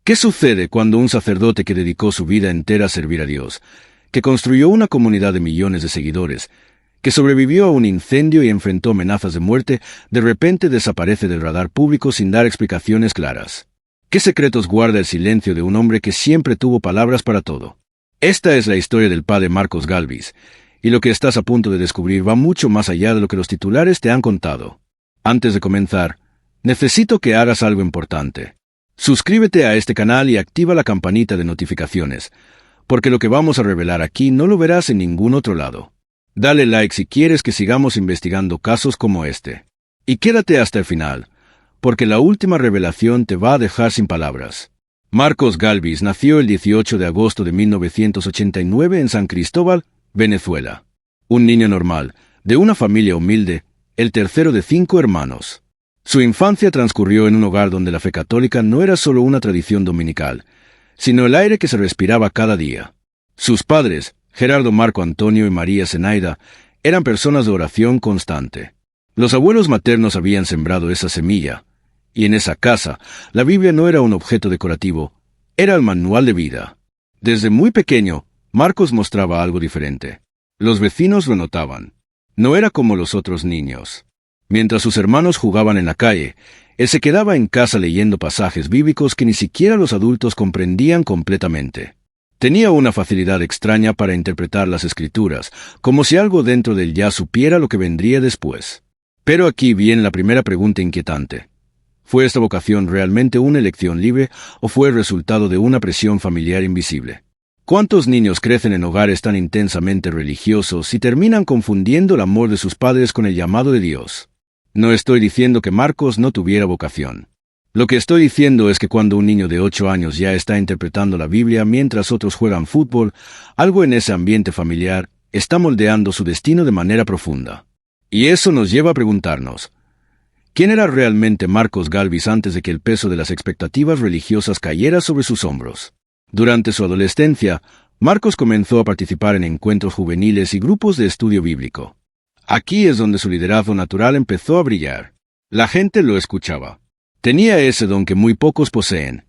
¿Qué sucede cuando un sacerdote que dedicó su vida entera a servir a Dios, que construyó una comunidad de millones de seguidores, que sobrevivió a un incendio y enfrentó amenazas de muerte, de repente desaparece del radar público sin dar explicaciones claras? ¿Qué secretos guarda el silencio de un hombre que siempre tuvo palabras para todo? Esta es la historia del padre Marcos Galvis, y lo que estás a punto de descubrir va mucho más allá de lo que los titulares te han contado. Antes de comenzar, necesito que hagas algo importante. Suscríbete a este canal y activa la campanita de notificaciones, porque lo que vamos a revelar aquí no lo verás en ningún otro lado. Dale like si quieres que sigamos investigando casos como este. Y quédate hasta el final, porque la última revelación te va a dejar sin palabras. Marcos Galvis nació el 18 de agosto de 1989 en San Cristóbal, Venezuela. Un niño normal, de una familia humilde, el tercero de 5 hermanos. Su infancia transcurrió en un hogar donde la fe católica no era solo una tradición dominical, sino el aire que se respiraba cada día. Sus padres, Gerardo Marco Antonio y María Zenaida, eran personas de oración constante. Los abuelos maternos habían sembrado esa semilla, y en esa casa, la Biblia no era un objeto decorativo, era el manual de vida. Desde muy pequeño, Marcos mostraba algo diferente. Los vecinos lo notaban. No era como los otros niños. Mientras sus hermanos jugaban en la calle, él se quedaba en casa leyendo pasajes bíblicos que ni siquiera los adultos comprendían completamente. Tenía una facilidad extraña para interpretar las escrituras, como si algo dentro de él ya supiera lo que vendría después. Pero aquí viene la primera pregunta inquietante. ¿Fue esta vocación realmente una elección libre o fue el resultado de una presión familiar invisible? ¿Cuántos niños crecen en hogares tan intensamente religiosos y terminan confundiendo el amor de sus padres con el llamado de Dios? No estoy diciendo que Marcos no tuviera vocación. Lo que estoy diciendo es que cuando un niño de 8 años ya está interpretando la Biblia mientras otros juegan fútbol, algo en ese ambiente familiar está moldeando su destino de manera profunda. Y eso nos lleva a preguntarnos, ¿quién era realmente Marcos Galvis antes de que el peso de las expectativas religiosas cayera sobre sus hombros? Durante su adolescencia, Marcos comenzó a participar en encuentros juveniles y grupos de estudio bíblico. Aquí es donde su liderazgo natural empezó a brillar. La gente lo escuchaba. Tenía ese don que muy pocos poseen,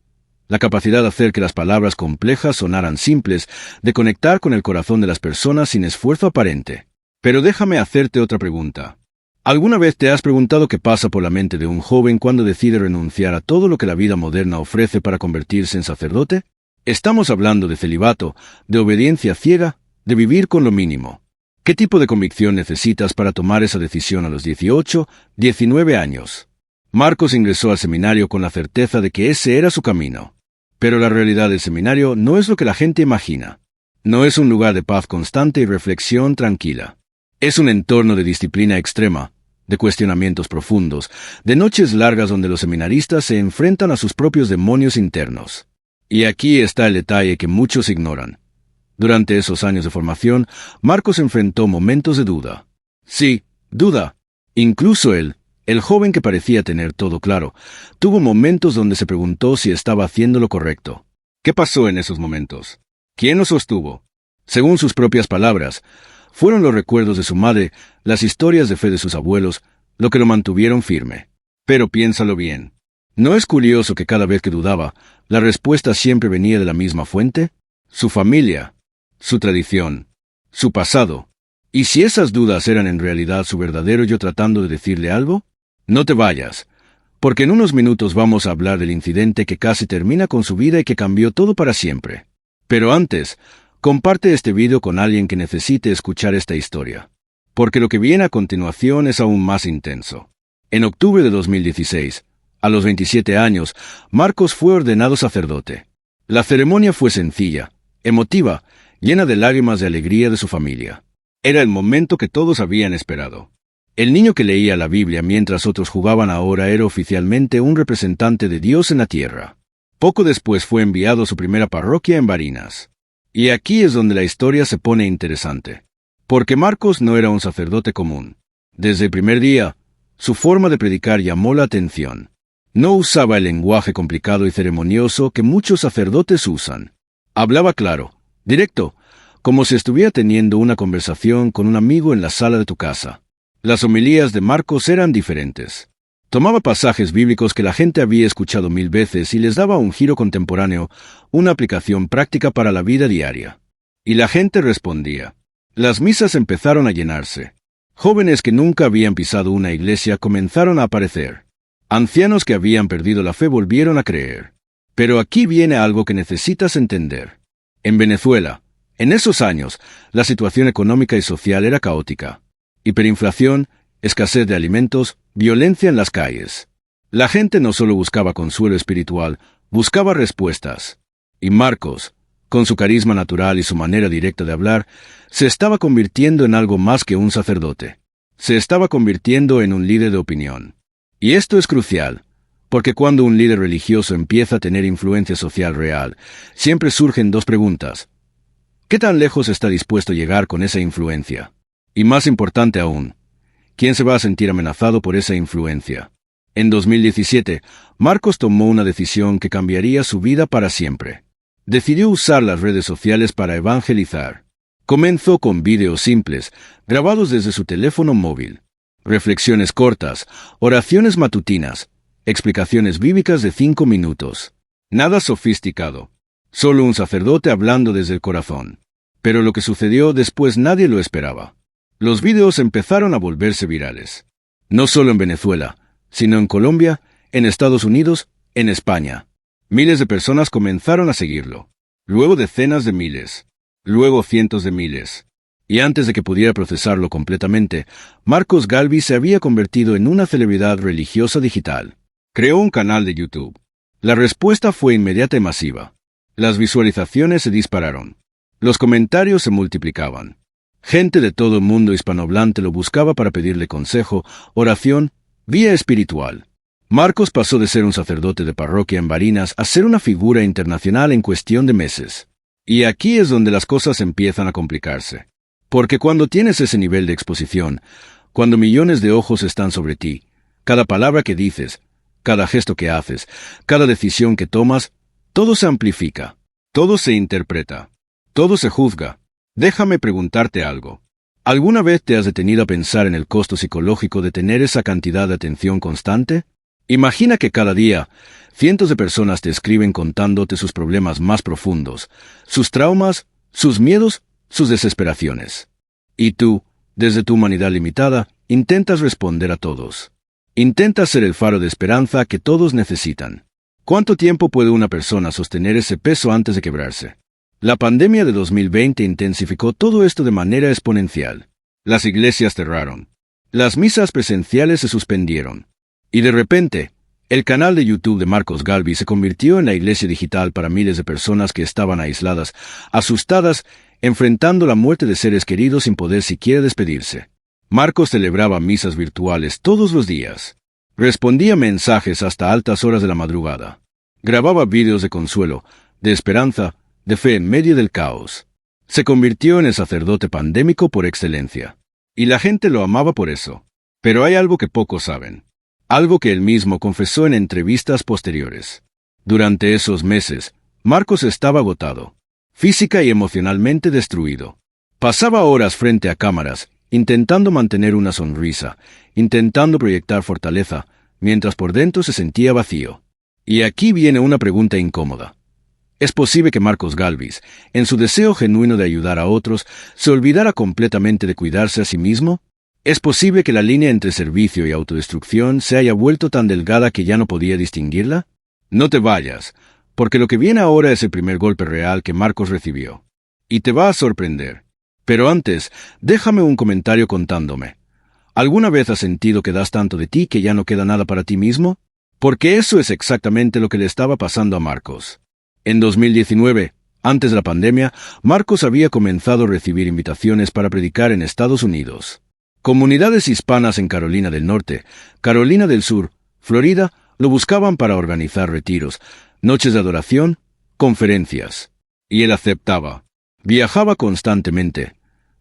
la capacidad de hacer que las palabras complejas sonaran simples, de conectar con el corazón de las personas sin esfuerzo aparente. Pero déjame hacerte otra pregunta. ¿Alguna vez te has preguntado qué pasa por la mente de un joven cuando decide renunciar a todo lo que la vida moderna ofrece para convertirse en sacerdote? Estamos hablando de celibato, de obediencia ciega, de vivir con lo mínimo. ¿Qué tipo de convicción necesitas para tomar esa decisión a los 18, 19 años? Marcos ingresó al seminario con la certeza de que ese era su camino. Pero la realidad del seminario no es lo que la gente imagina. No es un lugar de paz constante y reflexión tranquila. Es un entorno de disciplina extrema, de cuestionamientos profundos, de noches largas donde los seminaristas se enfrentan a sus propios demonios internos. Y aquí está el detalle que muchos ignoran. Durante esos años de formación, Marcos enfrentó momentos de duda. Sí, duda. Incluso él, el joven que parecía tener todo claro, tuvo momentos donde se preguntó si estaba haciendo lo correcto. ¿Qué pasó en esos momentos? ¿Quién lo sostuvo? Según sus propias palabras, fueron los recuerdos de su madre, las historias de fe de sus abuelos, lo que lo mantuvieron firme. Pero piénsalo bien. ¿No es curioso que cada vez que dudaba, la respuesta siempre venía de la misma fuente? Su familia, su tradición, su pasado. ¿Y si esas dudas eran en realidad su verdadero yo tratando de decirle algo? No te vayas, porque en unos minutos vamos a hablar del incidente que casi termina con su vida y que cambió todo para siempre. Pero antes, comparte este video con alguien que necesite escuchar esta historia, porque lo que viene a continuación es aún más intenso. En octubre de 2016, a los 27 años, Marcos fue ordenado sacerdote. La ceremonia fue sencilla, emotiva, llena de lágrimas de alegría de su familia. Era el momento que todos habían esperado. El niño que leía la Biblia mientras otros jugaban ahora era oficialmente un representante de Dios en la tierra. Poco después fue enviado a su primera parroquia en Barinas. Y aquí es donde la historia se pone interesante. Porque Marcos no era un sacerdote común. Desde el primer día, su forma de predicar llamó la atención. No usaba el lenguaje complicado y ceremonioso que muchos sacerdotes usan. Hablaba claro, directo, como si estuviera teniendo una conversación con un amigo en la sala de tu casa. Las homilías de Marcos eran diferentes. Tomaba pasajes bíblicos que la gente había escuchado 1000 veces y les daba un giro contemporáneo, una aplicación práctica para la vida diaria. Y la gente respondía. Las misas empezaron a llenarse. Jóvenes que nunca habían pisado una iglesia comenzaron a aparecer. Ancianos que habían perdido la fe volvieron a creer. Pero aquí viene algo que necesitas entender. En Venezuela, en esos años, la situación económica y social era caótica. Hiperinflación, escasez de alimentos, violencia en las calles. La gente no solo buscaba consuelo espiritual, buscaba respuestas. Y Marcos, con su carisma natural y su manera directa de hablar, se estaba convirtiendo en algo más que un sacerdote. Se estaba convirtiendo en un líder de opinión. Y esto es crucial, porque cuando un líder religioso empieza a tener influencia social real, siempre surgen dos preguntas. ¿Qué tan lejos está dispuesto a llegar con esa influencia? Y más importante aún, ¿quién se va a sentir amenazado por esa influencia? En 2017, Marcos tomó una decisión que cambiaría su vida para siempre. Decidió usar las redes sociales para evangelizar. Comenzó con vídeos simples, grabados desde su teléfono móvil. Reflexiones cortas, oraciones matutinas, explicaciones bíblicas de 5 minutos. Nada sofisticado. Solo un sacerdote hablando desde el corazón. Pero lo que sucedió después nadie lo esperaba. Los vídeos empezaron a volverse virales. No solo en Venezuela, sino en Colombia, en Estados Unidos, en España. Miles de personas comenzaron a seguirlo. Luego decenas de miles. Luego cientos de miles. Y antes de que pudiera procesarlo completamente, Marcos Galvis se había convertido en una celebridad religiosa digital. Creó un canal de YouTube. La respuesta fue inmediata y masiva. Las visualizaciones se dispararon. Los comentarios se multiplicaban. Gente de todo el mundo hispanohablante lo buscaba para pedirle consejo, oración, vía espiritual. Marcos pasó de ser un sacerdote de parroquia en Barinas a ser una figura internacional en cuestión de meses. Y aquí es donde las cosas empiezan a complicarse. Porque cuando tienes ese nivel de exposición, cuando millones de ojos están sobre ti, cada palabra que dices, cada gesto que haces, cada decisión que tomas, todo se amplifica, todo se interpreta, todo se juzga. Déjame preguntarte algo. ¿Alguna vez te has detenido a pensar en el costo psicológico de tener esa cantidad de atención constante? Imagina que cada día, cientos de personas te escriben contándote sus problemas más profundos, sus traumas, sus miedos, sus desesperaciones. Y tú, desde tu humanidad limitada, intentas responder a todos. Intentas ser el faro de esperanza que todos necesitan. ¿Cuánto tiempo puede una persona sostener ese peso antes de quebrarse? La pandemia de 2020 intensificó todo esto de manera exponencial. Las iglesias cerraron. Las misas presenciales se suspendieron. Y de repente, el canal de YouTube de Marcos Galvis se convirtió en la iglesia digital para miles de personas que estaban aisladas, asustadas, enfrentando la muerte de seres queridos sin poder siquiera despedirse. Marcos celebraba misas virtuales todos los días. Respondía mensajes hasta altas horas de la madrugada. Grababa vídeos de consuelo, de esperanza, de fe en medio del caos. Se convirtió en el sacerdote pandémico por excelencia. Y la gente lo amaba por eso. Pero hay algo que pocos saben. Algo que él mismo confesó en entrevistas posteriores. Durante esos meses, Marcos estaba agotado, física y emocionalmente destruido. Pasaba horas frente a cámaras, intentando mantener una sonrisa, intentando proyectar fortaleza, mientras por dentro se sentía vacío. Y aquí viene una pregunta incómoda. ¿Es posible que Marcos Galvis, en su deseo genuino de ayudar a otros, se olvidara completamente de cuidarse a sí mismo? ¿Es posible que la línea entre servicio y autodestrucción se haya vuelto tan delgada que ya no podía distinguirla? No te vayas, porque lo que viene ahora es el primer golpe real que Marcos recibió. Y te va a sorprender. Pero antes, déjame un comentario contándome. ¿Alguna vez has sentido que das tanto de ti que ya no queda nada para ti mismo? Porque eso es exactamente lo que le estaba pasando a Marcos. En 2019, antes de la pandemia, Marcos había comenzado a recibir invitaciones para predicar en Estados Unidos. Comunidades hispanas en Carolina del Norte, Carolina del Sur, Florida, lo buscaban para organizar retiros, noches de adoración, conferencias. Y él aceptaba. Viajaba constantemente.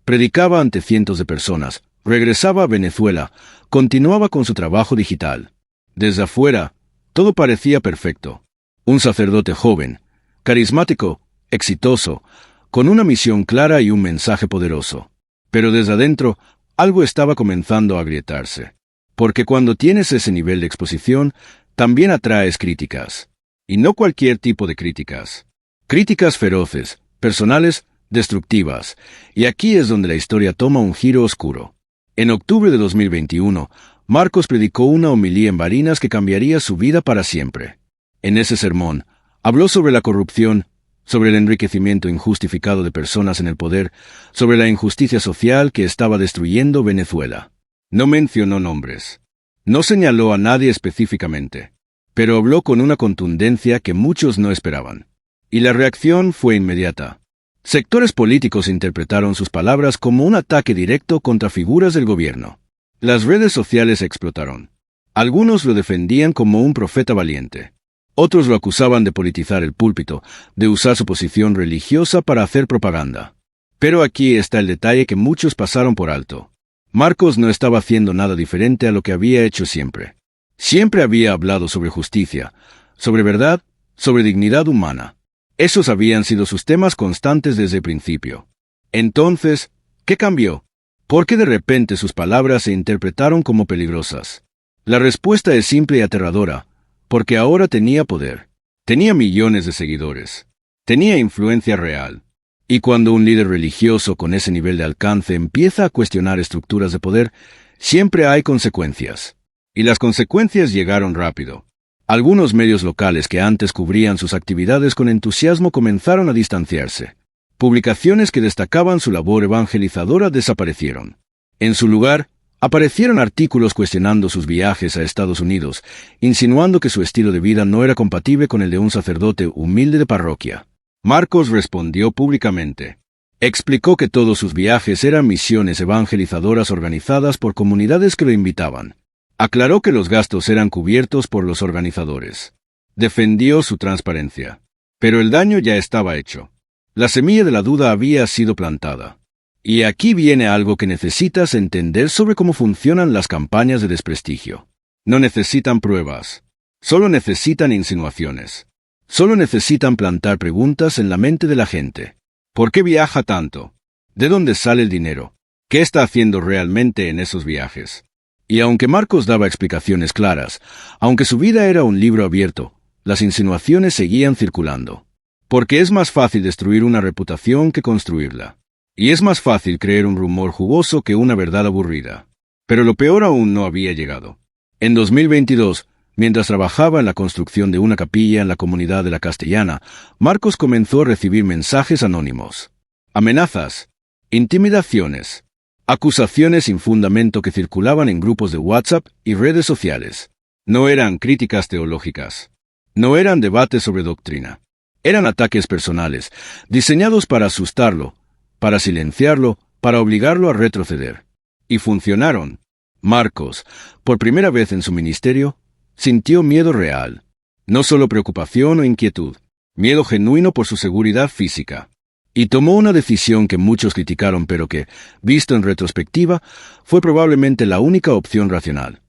Predicaba ante cientos de personas. Regresaba a Venezuela. Continuaba con su trabajo digital. Desde afuera, todo parecía perfecto. Un sacerdote joven, carismático, exitoso, con una misión clara y un mensaje poderoso. Pero desde adentro, algo estaba comenzando a agrietarse. Porque cuando tienes ese nivel de exposición, también atraes críticas. Y no cualquier tipo de críticas. Críticas feroces, personales, destructivas. Y aquí es donde la historia toma un giro oscuro. En octubre de 2021, Marcos predicó una homilía en Barinas que cambiaría su vida para siempre. En ese sermón, habló sobre la corrupción, sobre el enriquecimiento injustificado de personas en el poder, sobre la injusticia social que estaba destruyendo Venezuela. No mencionó nombres. No señaló a nadie específicamente, pero habló con una contundencia que muchos no esperaban. Y la reacción fue inmediata. Sectores políticos interpretaron sus palabras como un ataque directo contra figuras del gobierno. Las redes sociales explotaron. Algunos lo defendían como un profeta valiente. Otros lo acusaban de politizar el púlpito, de usar su posición religiosa para hacer propaganda. Pero aquí está el detalle que muchos pasaron por alto. Marcos no estaba haciendo nada diferente a lo que había hecho siempre. Siempre había hablado sobre justicia, sobre verdad, sobre dignidad humana. Esos habían sido sus temas constantes desde el principio. Entonces, ¿qué cambió? ¿Por qué de repente sus palabras se interpretaron como peligrosas? La respuesta es simple y aterradora, porque ahora tenía poder. Tenía millones de seguidores. Tenía influencia real. Y cuando un líder religioso con ese nivel de alcance empieza a cuestionar estructuras de poder, siempre hay consecuencias. Y las consecuencias llegaron rápido. Algunos medios locales que antes cubrían sus actividades con entusiasmo comenzaron a distanciarse. Publicaciones que destacaban su labor evangelizadora desaparecieron. En su lugar, aparecieron artículos cuestionando sus viajes a Estados Unidos, insinuando que su estilo de vida no era compatible con el de un sacerdote humilde de parroquia. Marcos respondió públicamente. Explicó que todos sus viajes eran misiones evangelizadoras organizadas por comunidades que lo invitaban. Aclaró que los gastos eran cubiertos por los organizadores. Defendió su transparencia. Pero el daño ya estaba hecho. La semilla de la duda había sido plantada. Y aquí viene algo que necesitas entender sobre cómo funcionan las campañas de desprestigio. No necesitan pruebas. Solo necesitan insinuaciones. Solo necesitan plantar preguntas en la mente de la gente. ¿Por qué viaja tanto? ¿De dónde sale el dinero? ¿Qué está haciendo realmente en esos viajes? Y aunque Marcos daba explicaciones claras, aunque su vida era un libro abierto, las insinuaciones seguían circulando. Porque es más fácil destruir una reputación que construirla. Y es más fácil creer un rumor jugoso que una verdad aburrida. Pero lo peor aún no había llegado. En 2022, mientras trabajaba en la construcción de una capilla en la comunidad de La Castellana, Marcos comenzó a recibir mensajes anónimos. Amenazas, intimidaciones, acusaciones sin fundamento que circulaban en grupos de WhatsApp y redes sociales. No eran críticas teológicas. No eran debates sobre doctrina. Eran ataques personales, diseñados para asustarlo, para silenciarlo, para obligarlo a retroceder. Y funcionaron. Marcos, por primera vez en su ministerio, sintió miedo real. No solo preocupación o inquietud, miedo genuino por su seguridad física. Y tomó una decisión que muchos criticaron pero que, visto en retrospectiva, fue probablemente la única opción racional.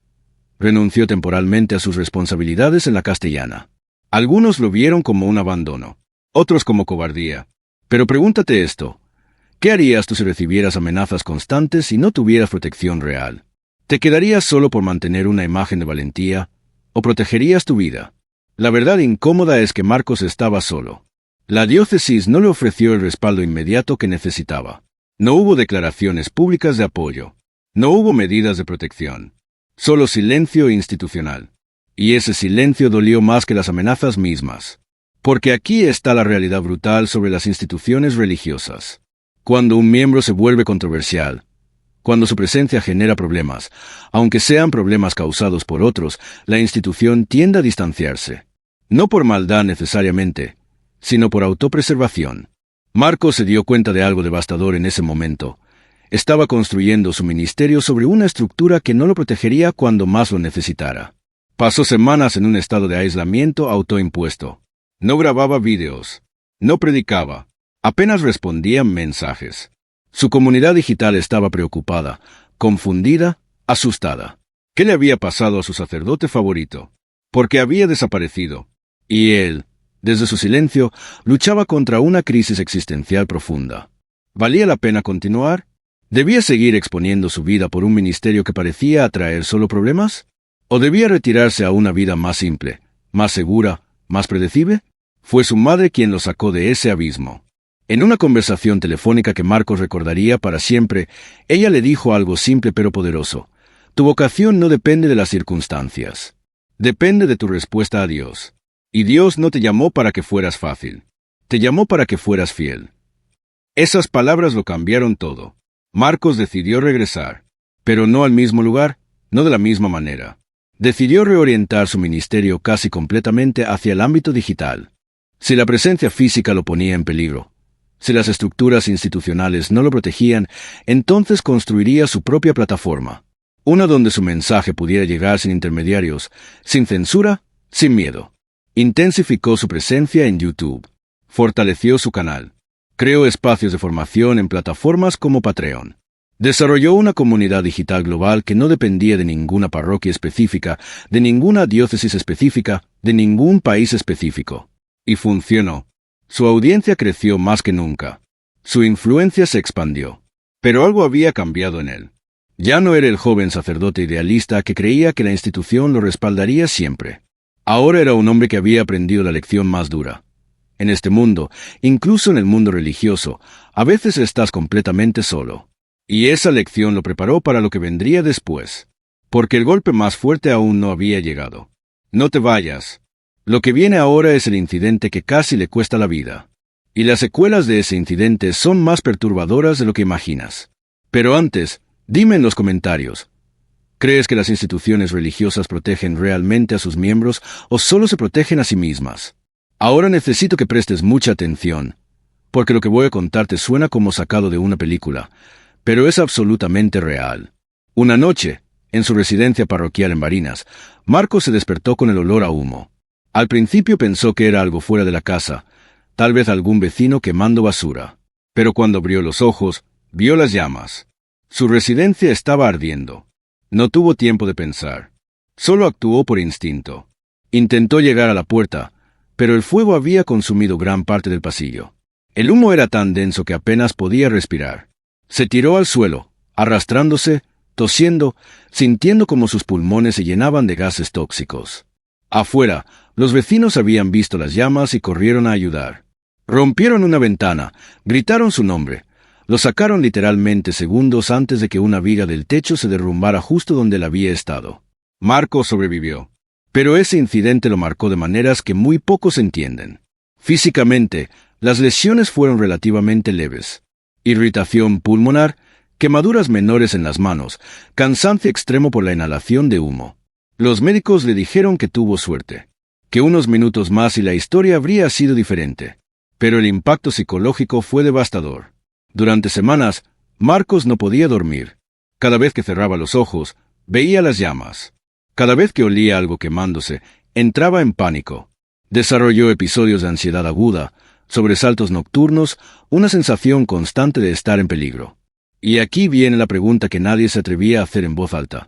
Renunció temporalmente a sus responsabilidades en La Castellana. Algunos lo vieron como un abandono, otros como cobardía. Pero pregúntate esto. ¿Qué harías tú si recibieras amenazas constantes y no tuvieras protección real? ¿Te quedarías solo por mantener una imagen de valentía? ¿O protegerías tu vida? La verdad incómoda es que Marcos estaba solo. La diócesis no le ofreció el respaldo inmediato que necesitaba. No hubo declaraciones públicas de apoyo. No hubo medidas de protección. Solo silencio institucional. Y ese silencio dolió más que las amenazas mismas. Porque aquí está la realidad brutal sobre las instituciones religiosas. Cuando un miembro se vuelve controversial, cuando su presencia genera problemas, aunque sean problemas causados por otros, la institución tiende a distanciarse. No por maldad necesariamente, sino por autopreservación. Marcos se dio cuenta de algo devastador en ese momento. Estaba construyendo su ministerio sobre una estructura que no lo protegería cuando más lo necesitara. Pasó semanas en un estado de aislamiento autoimpuesto. No grababa vídeos. No predicaba. Apenas respondía mensajes. Su comunidad digital estaba preocupada, confundida, asustada. ¿Qué le había pasado a su sacerdote favorito? Porque había desaparecido. Y él, desde su silencio, luchaba contra una crisis existencial profunda. ¿Valía la pena continuar? ¿Debía seguir exponiendo su vida por un ministerio que parecía atraer solo problemas? ¿O debía retirarse a una vida más simple, más segura, más predecible? Fue su madre quien lo sacó de ese abismo. En una conversación telefónica que Marcos recordaría para siempre, ella le dijo algo simple pero poderoso. Tu vocación no depende de las circunstancias. Depende de tu respuesta a Dios. Y Dios no te llamó para que fueras fácil. Te llamó para que fueras fiel. Esas palabras lo cambiaron todo. Marcos decidió regresar, pero no al mismo lugar, no de la misma manera. Decidió reorientar su ministerio casi completamente hacia el ámbito digital. Si la presencia física lo ponía en peligro, si las estructuras institucionales no lo protegían, entonces construiría su propia plataforma, una donde su mensaje pudiera llegar sin intermediarios, sin censura, sin miedo. Intensificó su presencia en YouTube, fortaleció su canal, creó espacios de formación en plataformas como Patreon. Desarrolló una comunidad digital global que no dependía de ninguna parroquia específica, de ninguna diócesis específica, de ningún país específico. Y funcionó. Su audiencia creció más que nunca. Su influencia se expandió. Pero algo había cambiado en él. Ya no era el joven sacerdote idealista que creía que la institución lo respaldaría siempre. Ahora era un hombre que había aprendido la lección más dura. En este mundo, incluso en el mundo religioso, a veces estás completamente solo. Y esa lección lo preparó para lo que vendría después. Porque el golpe más fuerte aún no había llegado. No te vayas. Lo que viene ahora es el incidente que casi le cuesta la vida. Y las secuelas de ese incidente son más perturbadoras de lo que imaginas. Pero antes, dime en los comentarios, ¿crees que las instituciones religiosas protegen realmente a sus miembros o solo se protegen a sí mismas? Ahora necesito que prestes mucha atención, porque lo que voy a contarte suena como sacado de una película, pero es absolutamente real. Una noche, en su residencia parroquial en Barinas, Marcos se despertó con el olor a humo. Al principio pensó que era algo fuera de la casa, tal vez algún vecino quemando basura. Pero cuando abrió los ojos, vio las llamas. Su residencia estaba ardiendo. No tuvo tiempo de pensar. Solo actuó por instinto. Intentó llegar a la puerta, pero el fuego había consumido gran parte del pasillo. El humo era tan denso que apenas podía respirar. Se tiró al suelo, arrastrándose, tosiendo, sintiendo como sus pulmones se llenaban de gases tóxicos. Afuera, los vecinos habían visto las llamas y corrieron a ayudar. Rompieron una ventana, gritaron su nombre. Lo sacaron literalmente segundos antes de que una viga del techo se derrumbara justo donde él había estado. Marcos sobrevivió. Pero ese incidente lo marcó de maneras que muy pocos entienden. Físicamente, las lesiones fueron relativamente leves. Irritación pulmonar, quemaduras menores en las manos, cansancio extremo por la inhalación de humo. Los médicos le dijeron que tuvo suerte, que unos minutos más y la historia habría sido diferente. Pero el impacto psicológico fue devastador. Durante semanas, Marcos no podía dormir. Cada vez que cerraba los ojos, veía las llamas. Cada vez que olía algo quemándose, entraba en pánico. Desarrolló episodios de ansiedad aguda, sobresaltos nocturnos, una sensación constante de estar en peligro. Y aquí viene la pregunta que nadie se atrevía a hacer en voz alta.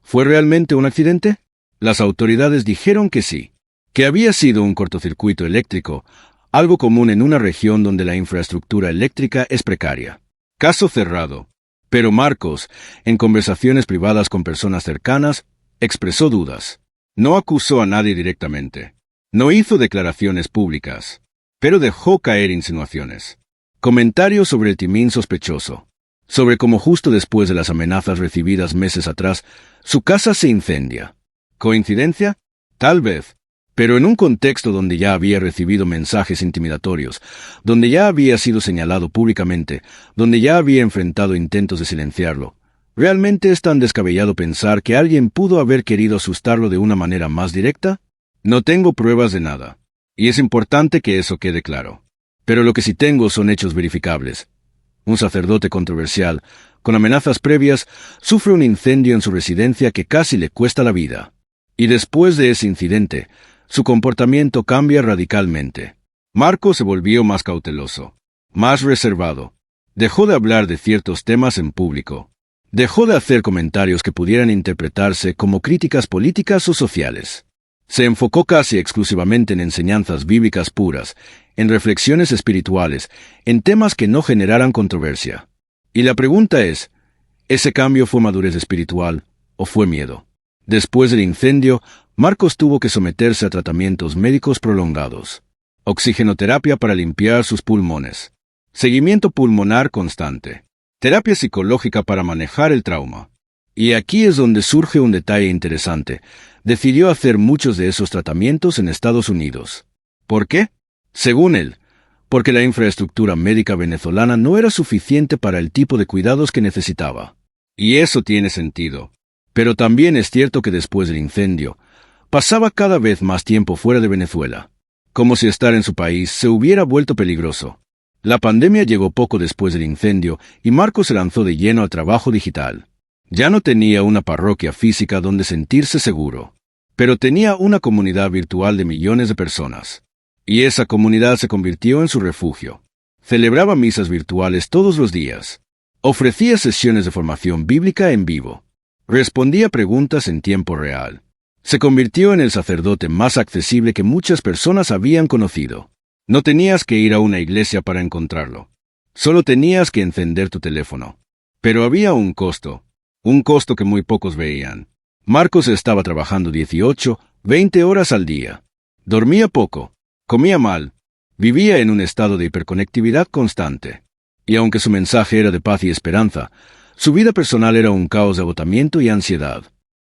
¿Fue realmente un accidente? Las autoridades dijeron que sí, que había sido un cortocircuito eléctrico, algo común en una región donde la infraestructura eléctrica es precaria. Caso cerrado. Pero Marcos, en conversaciones privadas con personas cercanas, expresó dudas. No acusó a nadie directamente. No hizo declaraciones públicas, pero dejó caer insinuaciones. Comentarios sobre el timín sospechoso. Sobre cómo justo después de las amenazas recibidas meses atrás, su casa se incendia. ¿Coincidencia? Tal vez. Pero en un contexto donde ya había recibido mensajes intimidatorios, donde ya había sido señalado públicamente, donde ya había enfrentado intentos de silenciarlo, ¿realmente es tan descabellado pensar que alguien pudo haber querido asustarlo de una manera más directa? No tengo pruebas de nada, y es importante que eso quede claro. Pero lo que sí tengo son hechos verificables. Un sacerdote controversial, con amenazas previas, sufre un incendio en su residencia que casi le cuesta la vida. Y después de ese incidente, su comportamiento cambia radicalmente. Marcos se volvió más cauteloso, más reservado. Dejó de hablar de ciertos temas en público. Dejó de hacer comentarios que pudieran interpretarse como críticas políticas o sociales. Se enfocó casi exclusivamente en enseñanzas bíblicas puras, en reflexiones espirituales, en temas que no generaran controversia. Y la pregunta es, ¿ese cambio fue madurez espiritual o fue miedo? Después del incendio, Marcos tuvo que someterse a tratamientos médicos prolongados, oxigenoterapia para limpiar sus pulmones, seguimiento pulmonar constante, terapia psicológica para manejar el trauma. Y aquí es donde surge un detalle interesante. Decidió hacer muchos de esos tratamientos en Estados Unidos. ¿Por qué? Según él, porque la infraestructura médica venezolana no era suficiente para el tipo de cuidados que necesitaba. Y eso tiene sentido. Pero también es cierto que después del incendio, pasaba cada vez más tiempo fuera de Venezuela, como si estar en su país se hubiera vuelto peligroso. La pandemia llegó poco después del incendio y Marcos se lanzó de lleno al trabajo digital. Ya no tenía una parroquia física donde sentirse seguro, pero tenía una comunidad virtual de millones de personas. Y esa comunidad se convirtió en su refugio. Celebraba misas virtuales todos los días. Ofrecía sesiones de formación bíblica en vivo. Respondía preguntas en tiempo real. Se convirtió en el sacerdote más accesible que muchas personas habían conocido. No tenías que ir a una iglesia para encontrarlo. Solo tenías que encender tu teléfono. Pero había un costo que muy pocos veían. Marcos estaba trabajando 18, 20 horas al día. Dormía poco, comía mal, vivía en un estado de hiperconectividad constante. Y aunque su mensaje era de paz y esperanza, su vida personal era un caos de agotamiento y ansiedad.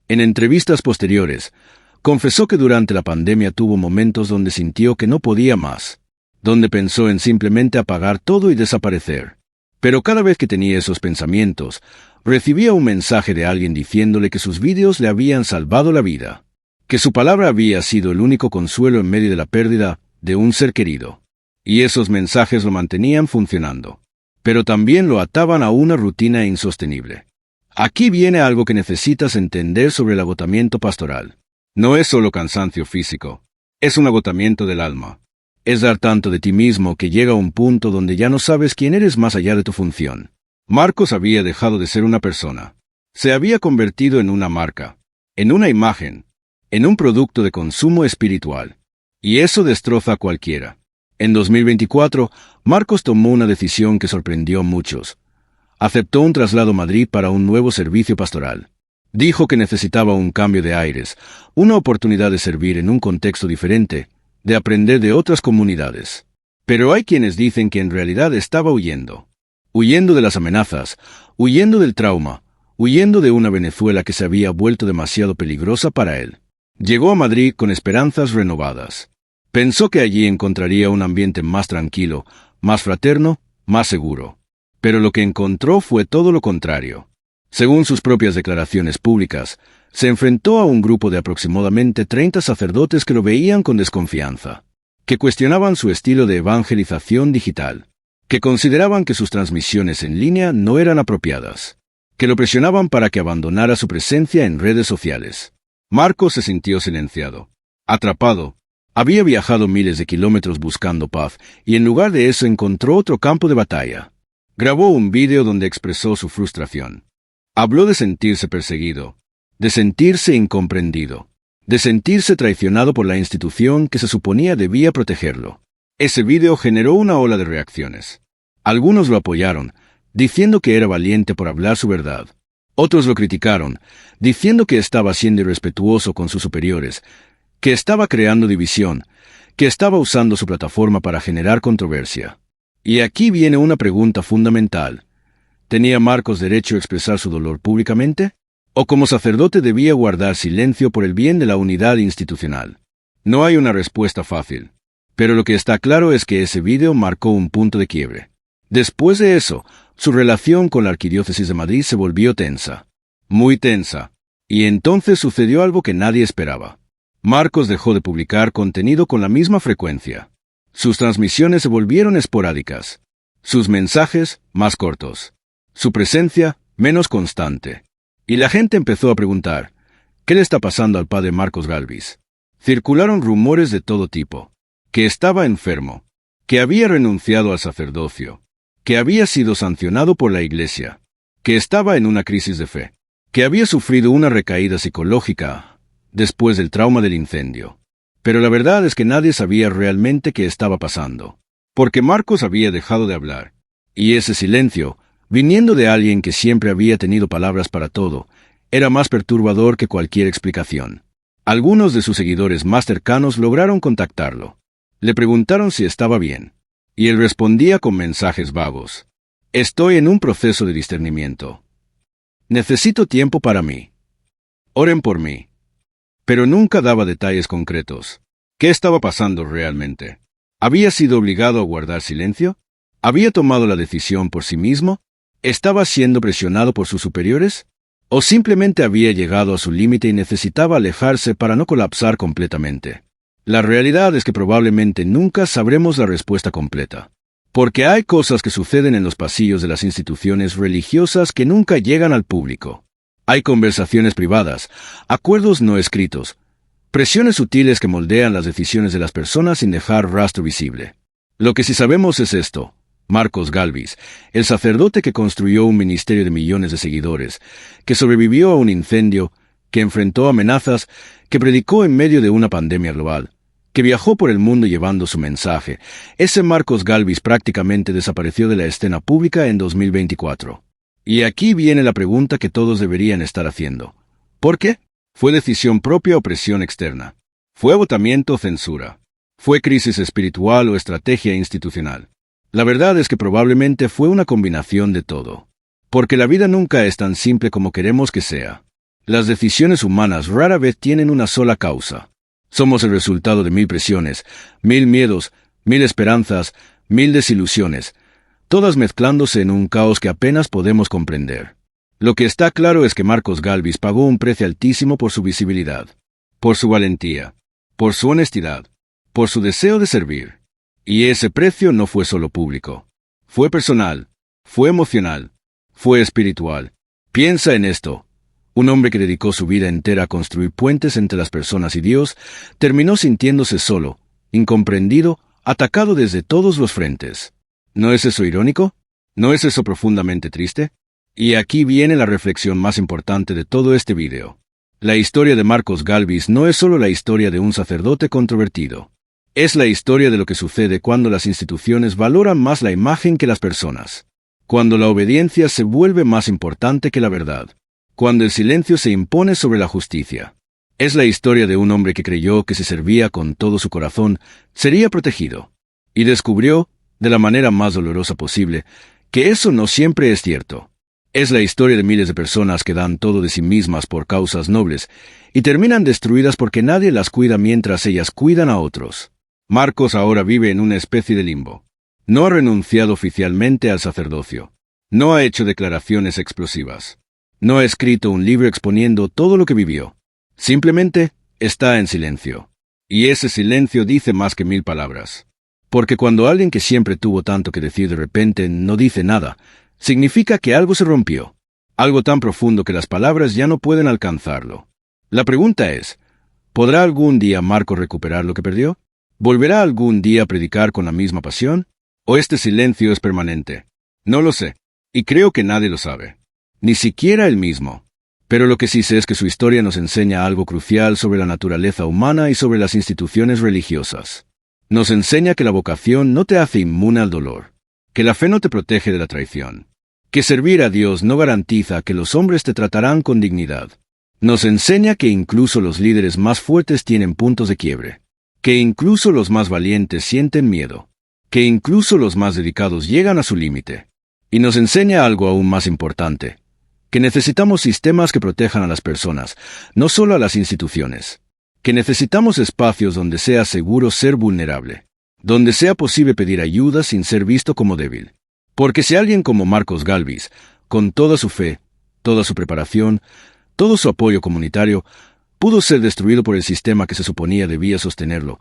En entrevistas posteriores, confesó que durante la pandemia tuvo momentos donde sintió que no podía más, donde pensó en simplemente apagar todo y desaparecer. Pero cada vez que tenía esos pensamientos, recibía un mensaje de alguien diciéndole que sus vídeos le habían salvado la vida, que su palabra había sido el único consuelo en medio de la pérdida de un ser querido. Y esos mensajes lo mantenían funcionando, pero también lo ataban a una rutina insostenible. Aquí viene algo que necesitas entender sobre el agotamiento pastoral. No es solo cansancio físico, es un agotamiento del alma. Es dar tanto de ti mismo que llega a un punto donde ya no sabes quién eres más allá de tu función. Marcos había dejado de ser una persona. Se había convertido en una marca, en una imagen, en un producto de consumo espiritual. Y eso destroza a cualquiera. En 2024, Marcos tomó una decisión que sorprendió a muchos. Aceptó un traslado a Madrid para un nuevo servicio pastoral. Dijo que necesitaba un cambio de aires, una oportunidad de servir en un contexto diferente, de aprender de otras comunidades. Pero hay quienes dicen que en realidad estaba huyendo de las amenazas, huyendo del trauma, huyendo de una Venezuela que se había vuelto demasiado peligrosa para él. Llegó a Madrid con esperanzas renovadas. Pensó que allí encontraría un ambiente más tranquilo, más fraterno, más seguro. Pero lo que encontró fue todo lo contrario. Según sus propias declaraciones públicas, se enfrentó a un grupo de aproximadamente 30 sacerdotes que lo veían con desconfianza, que cuestionaban su estilo de evangelización digital, que consideraban que sus transmisiones en línea no eran apropiadas, que lo presionaban para que abandonara su presencia en redes sociales. Marcos se sintió silenciado, atrapado. Había viajado miles de kilómetros buscando paz y en lugar de eso encontró otro campo de batalla. Grabó un vídeo donde expresó su frustración. Habló de sentirse perseguido, de sentirse incomprendido, de sentirse traicionado por la institución que se suponía debía protegerlo. Ese vídeo generó una ola de reacciones. Algunos lo apoyaron, diciendo que era valiente por hablar su verdad. Otros lo criticaron, diciendo que estaba siendo irrespetuoso con sus superiores, que estaba creando división, que estaba usando su plataforma para generar controversia. Y aquí viene una pregunta fundamental. ¿Tenía Marcos derecho a expresar su dolor públicamente? ¿O como sacerdote debía guardar silencio por el bien de la unidad institucional? No hay una respuesta fácil. Pero lo que está claro es que ese vídeo marcó un punto de quiebre. Después de eso, su relación con la Arquidiócesis de Madrid se volvió tensa. Muy tensa. Y entonces sucedió algo que nadie esperaba. Marcos dejó de publicar contenido con la misma frecuencia. Sus transmisiones se volvieron esporádicas. Sus mensajes, más cortos. Su presencia, menos constante. Y la gente empezó a preguntar, ¿qué le está pasando al padre Marcos Galvis? Circularon rumores de todo tipo. Que estaba enfermo, que había renunciado al sacerdocio, que había sido sancionado por la Iglesia, que estaba en una crisis de fe, que había sufrido una recaída psicológica después del trauma del incendio. Pero la verdad es que nadie sabía realmente qué estaba pasando, porque Marcos había dejado de hablar, y ese silencio Viniendo de alguien que siempre había tenido palabras para todo, era más perturbador que cualquier explicación. Algunos de sus seguidores más cercanos lograron contactarlo. Le preguntaron si estaba bien, y él respondía con mensajes vagos. Estoy en un proceso de discernimiento. Necesito tiempo para mí. Oren por mí. Pero nunca daba detalles concretos. ¿Qué estaba pasando realmente? ¿Había sido obligado a guardar silencio? ¿Había tomado la decisión por sí mismo? ¿Estaba siendo presionado por sus superiores? ¿O simplemente había llegado a su límite y necesitaba alejarse para no colapsar completamente? La realidad es que probablemente nunca sabremos la respuesta completa. Porque hay cosas que suceden en los pasillos de las instituciones religiosas que nunca llegan al público. Hay conversaciones privadas, acuerdos no escritos, presiones sutiles que moldean las decisiones de las personas sin dejar rastro visible. Lo que sí sabemos es esto. Marcos Galvis, el sacerdote que construyó un ministerio de millones de seguidores, que sobrevivió a un incendio, que enfrentó amenazas, que predicó en medio de una pandemia global, que viajó por el mundo llevando su mensaje, ese Marcos Galvis prácticamente desapareció de la escena pública en 2024. Y aquí viene la pregunta que todos deberían estar haciendo. ¿Por qué? ¿Fue decisión propia o presión externa? ¿Fue agotamiento o censura? ¿Fue crisis espiritual o estrategia institucional? La verdad es que probablemente fue una combinación de todo. Porque la vida nunca es tan simple como queremos que sea. Las decisiones humanas rara vez tienen una sola causa. Somos el resultado de 1000 presiones, 1000 miedos, 1000 esperanzas, 1000 desilusiones, todas mezclándose en un caos que apenas podemos comprender. Lo que está claro es que Marcos Galvis pagó un precio altísimo por su visibilidad, por su valentía, por su honestidad, por su deseo de servir. Y ese precio no fue solo público. Fue personal, fue emocional, fue espiritual. Piensa en esto. Un hombre que dedicó su vida entera a construir puentes entre las personas y Dios, terminó sintiéndose solo, incomprendido, atacado desde todos los frentes. ¿No es eso irónico? ¿No es eso profundamente triste? Y aquí viene la reflexión más importante de todo este video. La historia de Marcos Galvis no es solo la historia de un sacerdote controvertido. Es la historia de lo que sucede cuando las instituciones valoran más la imagen que las personas. Cuando la obediencia se vuelve más importante que la verdad. Cuando el silencio se impone sobre la justicia. Es la historia de un hombre que creyó que si servía con todo su corazón, sería protegido. Y descubrió, de la manera más dolorosa posible, que eso no siempre es cierto. Es la historia de miles de personas que dan todo de sí mismas por causas nobles, y terminan destruidas porque nadie las cuida mientras ellas cuidan a otros. Marcos ahora vive en una especie de limbo. No ha renunciado oficialmente al sacerdocio. No ha hecho declaraciones explosivas. No ha escrito un libro exponiendo todo lo que vivió. Simplemente está en silencio. Y ese silencio dice más que 1000 palabras. Porque cuando alguien que siempre tuvo tanto que decir de repente no dice nada, significa que algo se rompió. Algo tan profundo que las palabras ya no pueden alcanzarlo. La pregunta es, ¿podrá algún día Marcos recuperar lo que perdió? ¿Volverá algún día a predicar con la misma pasión? ¿O este silencio es permanente? No lo sé. Y creo que nadie lo sabe. Ni siquiera él mismo. Pero lo que sí sé es que su historia nos enseña algo crucial sobre la naturaleza humana y sobre las instituciones religiosas. Nos enseña que la vocación no te hace inmune al dolor, que la fe no te protege de la traición, que servir a Dios no garantiza que los hombres te tratarán con dignidad. Nos enseña que incluso los líderes más fuertes tienen puntos de quiebre, que incluso los más valientes sienten miedo, que incluso los más dedicados llegan a su límite. Y nos enseña algo aún más importante, que necesitamos sistemas que protejan a las personas, no solo a las instituciones. Que necesitamos espacios donde sea seguro ser vulnerable, donde sea posible pedir ayuda sin ser visto como débil. Porque si alguien como Marcos Galvis, con toda su fe, toda su preparación, todo su apoyo comunitario, pudo ser destruido por el sistema que se suponía debía sostenerlo,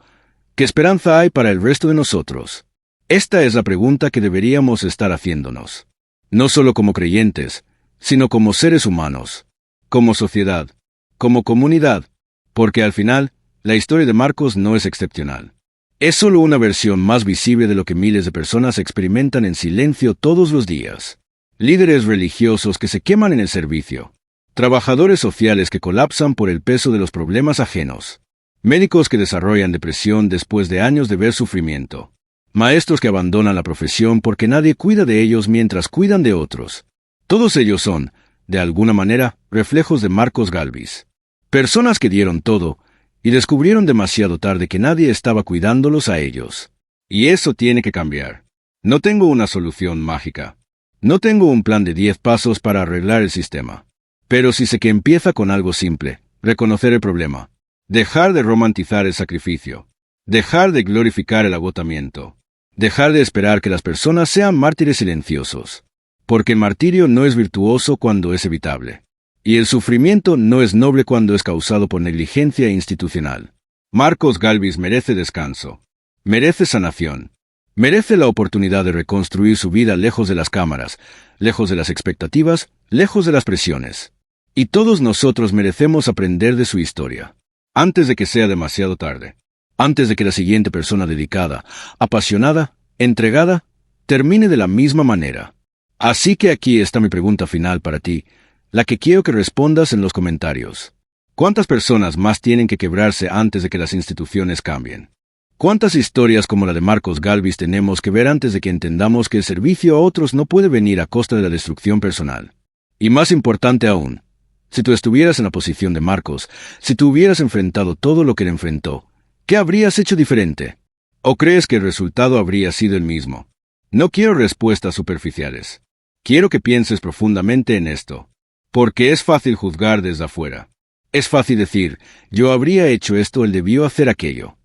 ¿qué esperanza hay para el resto de nosotros? Esta es la pregunta que deberíamos estar haciéndonos. No solo como creyentes, sino como seres humanos, como sociedad, como comunidad, porque al final, la historia de Marcos no es excepcional. Es solo una versión más visible de lo que miles de personas experimentan en silencio todos los días. Líderes religiosos que se queman en el servicio. Trabajadores sociales que colapsan por el peso de los problemas ajenos. Médicos que desarrollan depresión después de años de ver sufrimiento. Maestros que abandonan la profesión porque nadie cuida de ellos mientras cuidan de otros. Todos ellos son, de alguna manera, reflejos de Marcos Galvis. Personas que dieron todo y descubrieron demasiado tarde que nadie estaba cuidándolos a ellos. Y eso tiene que cambiar. No tengo una solución mágica. No tengo un plan de 10 pasos para arreglar el sistema. Pero sí sé que empieza con algo simple: reconocer el problema. Dejar de romantizar el sacrificio. Dejar de glorificar el agotamiento. Dejar de esperar que las personas sean mártires silenciosos. Porque el martirio no es virtuoso cuando es evitable. Y el sufrimiento no es noble cuando es causado por negligencia institucional. Marcos Galvis merece descanso. Merece sanación. Merece la oportunidad de reconstruir su vida lejos de las cámaras, lejos de las expectativas, lejos de las presiones. Y todos nosotros merecemos aprender de su historia. Antes de que sea demasiado tarde. Antes de que la siguiente persona dedicada, apasionada, entregada, termine de la misma manera. Así que aquí está mi pregunta final para ti, la que quiero que respondas en los comentarios. ¿Cuántas personas más tienen que quebrarse antes de que las instituciones cambien? ¿Cuántas historias como la de Marcos Galvis tenemos que ver antes de que entendamos que el servicio a otros no puede venir a costa de la destrucción personal? Y más importante aún, si tú estuvieras en la posición de Marcos, si tú hubieras enfrentado todo lo que él enfrentó, ¿qué habrías hecho diferente? ¿O crees que el resultado habría sido el mismo? No quiero respuestas superficiales. Quiero que pienses profundamente en esto. Porque es fácil juzgar desde afuera. Es fácil decir, yo habría hecho esto, él debió hacer aquello.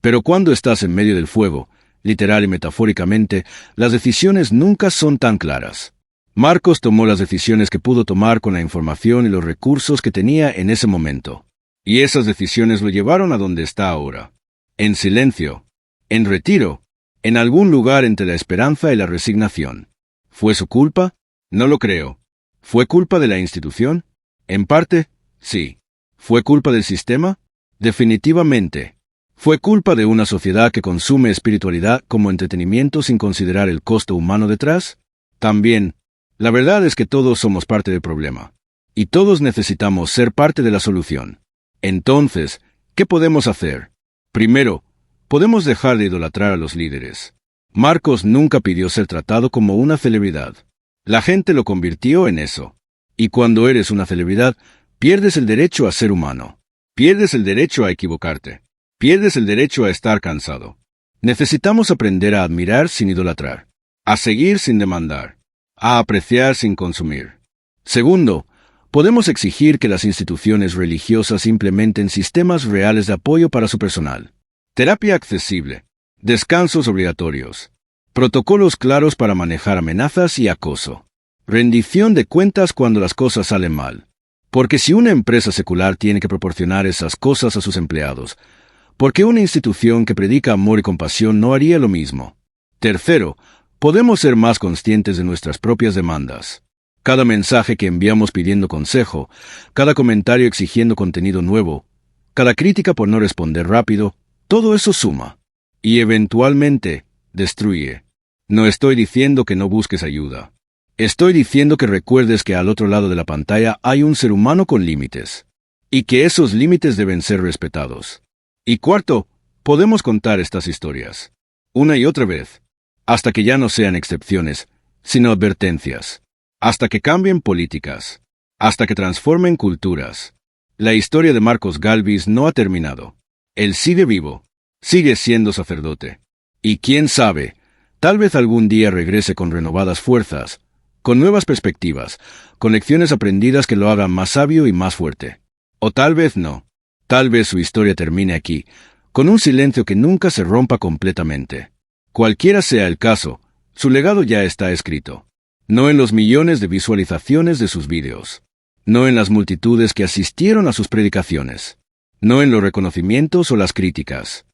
Pero cuando estás en medio del fuego, literal y metafóricamente, las decisiones nunca son tan claras. Marcos tomó las decisiones que pudo tomar con la información y los recursos que tenía en ese momento. Y esas decisiones lo llevaron a donde está ahora. En silencio. En retiro. En algún lugar entre la esperanza y la resignación. ¿Fue su culpa? No lo creo. ¿Fue culpa de la institución? En parte, sí. ¿Fue culpa del sistema? Definitivamente. ¿Fue culpa de una sociedad que consume espiritualidad como entretenimiento sin considerar el costo humano detrás? También. La verdad es que todos somos parte del problema. Y todos necesitamos ser parte de la solución. Entonces, ¿qué podemos hacer? Primero, podemos dejar de idolatrar a los líderes. Marcos nunca pidió ser tratado como una celebridad. La gente lo convirtió en eso. Y cuando eres una celebridad, pierdes el derecho a ser humano. Pierdes el derecho a equivocarte. Pierdes el derecho a estar cansado. Necesitamos aprender a admirar sin idolatrar. A seguir sin demandar. A apreciar sin consumir. Segundo, podemos exigir que las instituciones religiosas implementen sistemas reales de apoyo para su personal. Terapia accesible. Descansos obligatorios. Protocolos claros para manejar amenazas y acoso. Rendición de cuentas cuando las cosas salen mal. Porque si una empresa secular tiene que proporcionar esas cosas a sus empleados, ¿por qué una institución que predica amor y compasión no haría lo mismo? Tercero, podemos ser más conscientes de nuestras propias demandas. Cada mensaje que enviamos pidiendo consejo, cada comentario exigiendo contenido nuevo, cada crítica por no responder rápido, todo eso suma. Y eventualmente, destruye. No estoy diciendo que no busques ayuda. Estoy diciendo que recuerdes que al otro lado de la pantalla hay un ser humano con límites. Y que esos límites deben ser respetados. Y cuarto, podemos contar estas historias. Una y otra vez. Hasta que ya no sean excepciones, sino advertencias. Hasta que cambien políticas. Hasta que transformen culturas. La historia de Marcos Galvis no ha terminado. Él sigue vivo. Sigue siendo sacerdote. Y quién sabe, tal vez algún día regrese con renovadas fuerzas, con nuevas perspectivas, con lecciones aprendidas que lo hagan más sabio y más fuerte. O tal vez no. Tal vez su historia termine aquí, con un silencio que nunca se rompa completamente. Cualquiera sea el caso, su legado ya está escrito. No en los millones de visualizaciones de sus vídeos. No en las multitudes que asistieron a sus predicaciones. No en los reconocimientos o las críticas.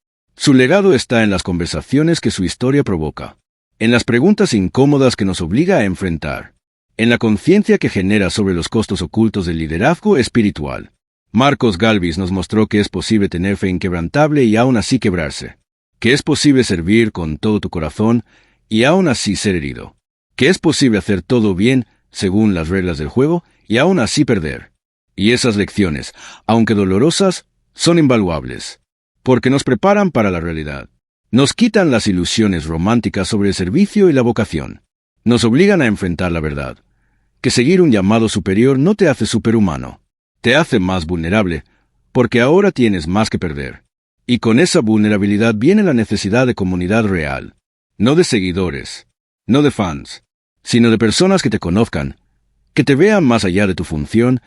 Su legado está en las conversaciones que su historia provoca, en las preguntas incómodas que nos obliga a enfrentar, en la conciencia que genera sobre los costos ocultos del liderazgo espiritual. Marcos Galvis nos mostró que es posible tener fe inquebrantable y aún así quebrarse, que es posible servir con todo tu corazón y aún así ser herido, que es posible hacer todo bien según las reglas del juego y aún así perder. Y esas lecciones, aunque dolorosas, son invaluables. Porque nos preparan para la realidad. Nos quitan las ilusiones románticas sobre el servicio y la vocación. Nos obligan a enfrentar la verdad, que seguir un llamado superior no te hace superhumano. Te hace más vulnerable, porque ahora tienes más que perder. Y con esa vulnerabilidad viene la necesidad de comunidad real. No de seguidores, no de fans, sino de personas que te conozcan, que te vean más allá de tu función,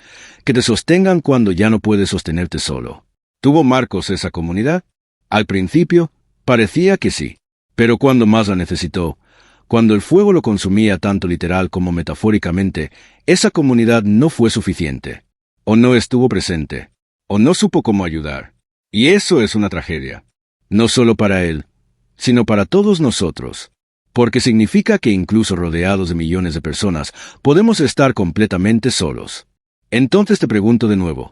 que te sostengan cuando ya no puedes sostenerte solo. ¿Tuvo Marcos esa comunidad? Al principio, parecía que sí. Pero cuando más la necesitó, cuando el fuego lo consumía tanto literal como metafóricamente, esa comunidad no fue suficiente. O no estuvo presente, o no supo cómo ayudar. Y eso es una tragedia. No solo para él, sino para todos nosotros. Porque significa que incluso rodeados de millones de personas, podemos estar completamente solos. Entonces te pregunto de nuevo,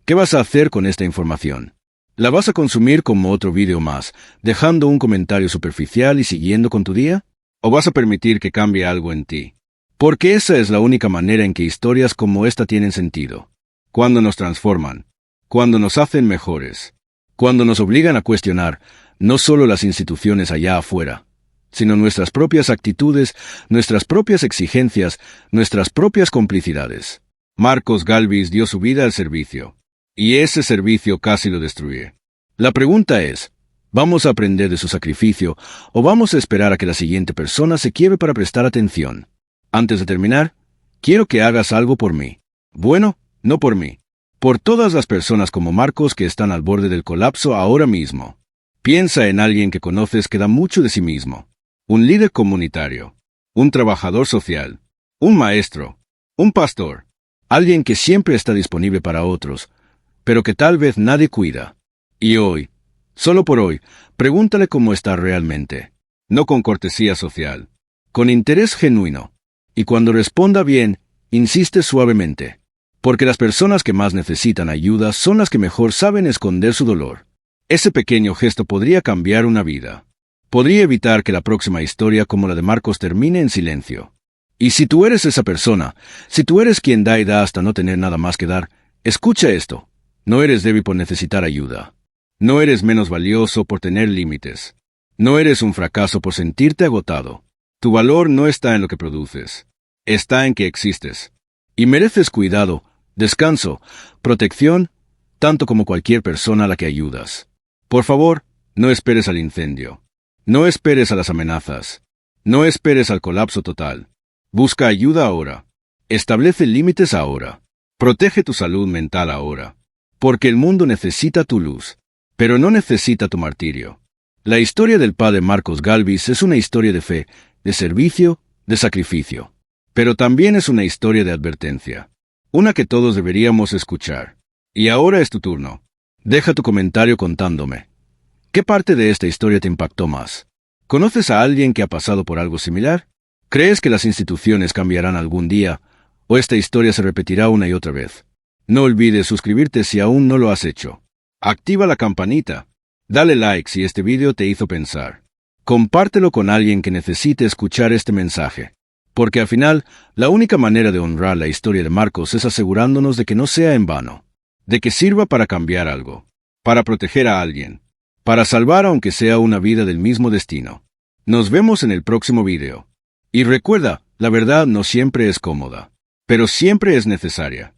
¿qué vas a hacer con esta información? ¿La vas a consumir como otro vídeo más, dejando un comentario superficial y siguiendo con tu día? ¿O vas a permitir que cambie algo en ti? Porque esa es la única manera en que historias como esta tienen sentido. Cuando nos transforman, cuando nos hacen mejores, cuando nos obligan a cuestionar no solo las instituciones allá afuera, sino nuestras propias actitudes, nuestras propias exigencias, nuestras propias complicidades. Marcos Gálvez dio su vida al servicio, y ese servicio casi lo destruye. La pregunta es, ¿vamos a aprender de su sacrificio o vamos a esperar a que la siguiente persona se quiebre para prestar atención? Antes de terminar, quiero que hagas algo por mí. Bueno, no por mí. Por todas las personas como Marcos que están al borde del colapso ahora mismo. Piensa en alguien que conoces que da mucho de sí mismo. Un líder comunitario, un trabajador social, un maestro, un pastor, alguien que siempre está disponible para otros, pero que tal vez nadie cuida. Y hoy, solo por hoy, pregúntale cómo está realmente, no con cortesía social, con interés genuino. Y cuando responda bien, insiste suavemente, porque las personas que más necesitan ayuda son las que mejor saben esconder su dolor. Ese pequeño gesto podría cambiar una vida. Podría evitar que la próxima historia como la de Marcos termine en silencio. Y si tú eres esa persona, si tú eres quien da y da hasta no tener nada más que dar, escucha esto. No eres débil por necesitar ayuda. No eres menos valioso por tener límites. No eres un fracaso por sentirte agotado. Tu valor no está en lo que produces. Está en que existes. Y mereces cuidado, descanso, protección, tanto como cualquier persona a la que ayudas. Por favor, no esperes al incendio. No esperes a las amenazas. No esperes al colapso total. Busca ayuda ahora. Establece límites ahora. Protege tu salud mental ahora. Porque el mundo necesita tu luz, pero no necesita tu martirio. La historia del padre Marcos Gálvez es una historia de fe, de servicio, de sacrificio. Pero también es una historia de advertencia. Una que todos deberíamos escuchar. Y ahora es tu turno. Deja tu comentario contándome. ¿Qué parte de esta historia te impactó más? ¿Conoces a alguien que ha pasado por algo similar? ¿Crees que las instituciones cambiarán algún día, o esta historia se repetirá una y otra vez? No olvides suscribirte si aún no lo has hecho. Activa la campanita. Dale like si este video te hizo pensar. Compártelo con alguien que necesite escuchar este mensaje. Porque al final, la única manera de honrar la historia de Marcos es asegurándonos de que no sea en vano. De que sirva para cambiar algo. Para proteger a alguien. Para salvar aunque sea una vida del mismo destino. Nos vemos en el próximo video. Y recuerda, la verdad no siempre es cómoda, pero siempre es necesaria.